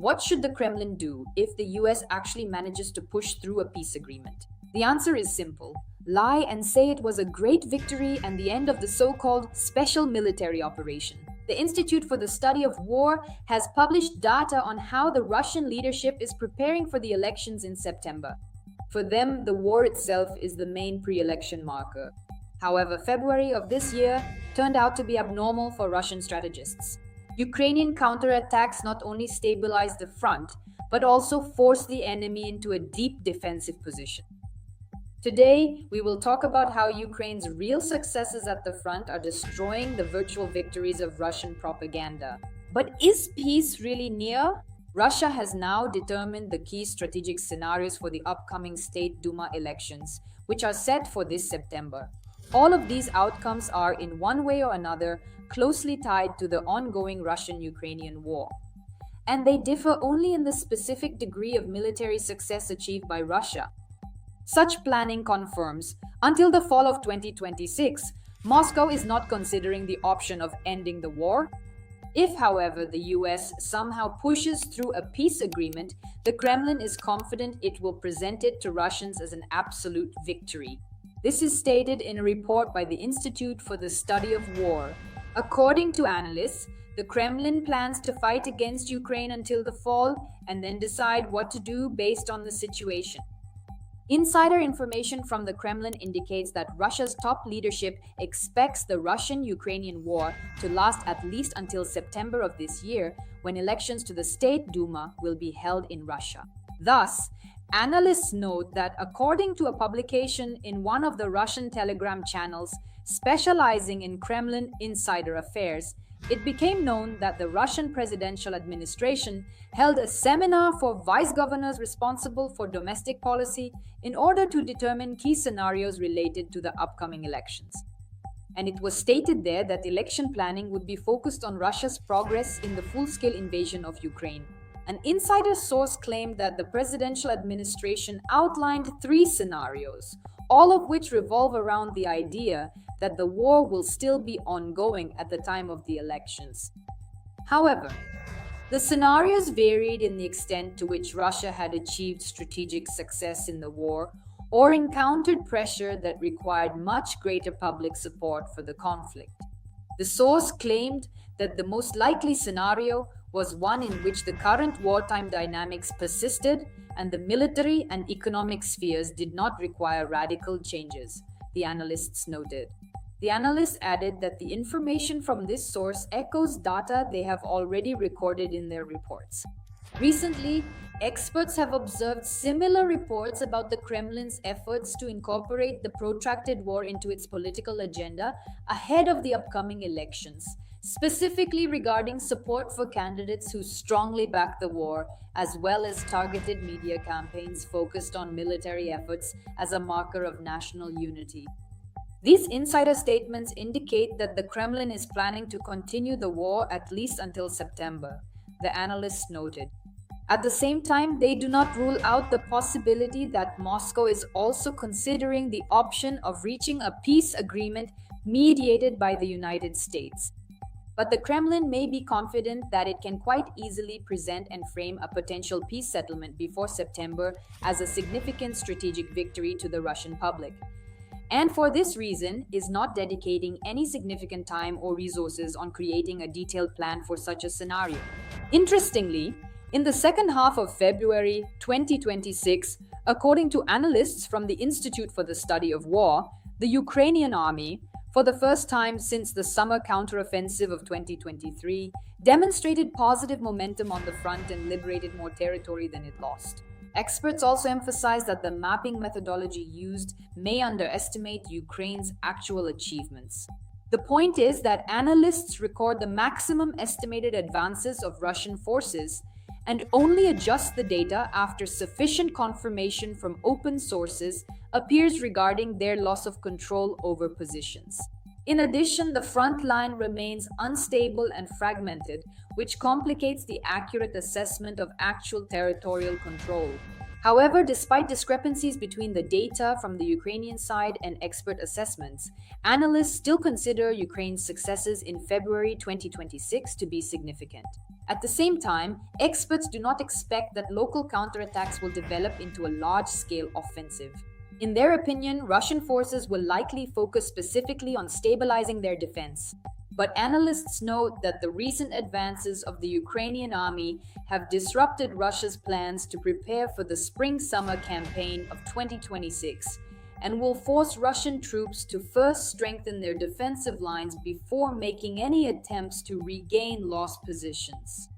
What should the Kremlin do if the US actually manages to push through a peace agreement? The answer is simple. Lie and say it was a great victory and the end of the so-called special military operation. The Institute for the Study of War has published data on how the Russian leadership is preparing for the elections in September. For them, the war itself is the main pre-election marker. However, February of this year turned out to be abnormal for Russian strategists. Ukrainian counterattacks not only stabilized the front, but also forced the enemy into a deep defensive position. Today, we will talk about how Ukraine's real successes at the front are destroying the virtual victories of Russian propaganda. But is peace really near? Russia has now determined the key strategic scenarios for the upcoming State Duma elections, which are set for this September. All of these outcomes are, in one way or another, closely tied to the ongoing Russian-Ukrainian war. And they differ only in the specific degree of military success achieved by Russia. Such planning confirms, until the fall of 2026, Moscow is not considering the option of ending the war. If, however, the US somehow pushes through a peace agreement, the Kremlin is confident it will present it to Russians as an absolute victory. This is stated in a report by the Institute for the Study of War. According to analysts, the Kremlin plans to fight against Ukraine until the fall and then decide what to do based on the situation. Insider information from the Kremlin indicates that Russia's top leadership expects the Russian-Ukrainian war to last at least until September of this year, when elections to the State Duma will be held in Russia. Thus, analysts note that according to a publication in one of the Russian Telegram channels specializing in Kremlin insider affairs, it became known that the Russian presidential administration held a seminar for vice governors responsible for domestic policy in order to determine key scenarios related to the upcoming elections. And it was stated there that election planning would be focused on Russia's progress in the full-scale invasion of Ukraine. An insider source claimed that the presidential administration outlined 3 scenarios, all of which revolve around the idea that the war will still be ongoing at the time of the elections. However, the scenarios varied in the extent to which Russia had achieved strategic success in the war or encountered pressure that required much greater public support for the conflict. The source claimed that the most likely scenario was one in which the current wartime dynamics persisted and the military and economic spheres did not require radical changes, the analysts noted. The analysts added that the information from this source echoes data they have already recorded in their reports. Recently, experts have observed similar reports about the Kremlin's efforts to incorporate the protracted war into its political agenda ahead of the upcoming elections, specifically regarding support for candidates who strongly back the war, as well as targeted media campaigns focused on military efforts as a marker of national unity. These insider statements indicate that the Kremlin is planning to continue the war at least until September, the analysts noted. At the same time, they do not rule out the possibility that Moscow is also considering the option of reaching a peace agreement mediated by the United States. But the Kremlin may be confident that it can quite easily present and frame a potential peace settlement before September as a significant strategic victory to the Russian public, and for this reason is not dedicating any significant time or resources on creating a detailed plan for such a scenario. Interestingly, in the second half of February 2026, according to analysts from the Institute for the Study of War, the Ukrainian army, for the first time since the summer counteroffensive of 2023, demonstrated positive momentum on the front and liberated more territory than it lost. Experts also emphasize that the mapping methodology used may underestimate Ukraine's actual achievements. The point is that analysts record the maximum estimated advances of Russian forces and only adjust the data after sufficient confirmation from open sources appears regarding their loss of control over positions. In addition, the front line remains unstable and fragmented, which complicates the accurate assessment of actual territorial control. However, despite discrepancies between the data from the Ukrainian side and expert assessments, analysts still consider Ukraine's successes in February 2026 to be significant. At the same time, experts do not expect that local counterattacks will develop into a large-scale offensive. In their opinion, Russian forces will likely focus specifically on stabilizing their defense. But analysts note that the recent advances of the Ukrainian army have disrupted Russia's plans to prepare for the spring-summer campaign of 2026 and will force Russian troops to first strengthen their defensive lines before making any attempts to regain lost positions.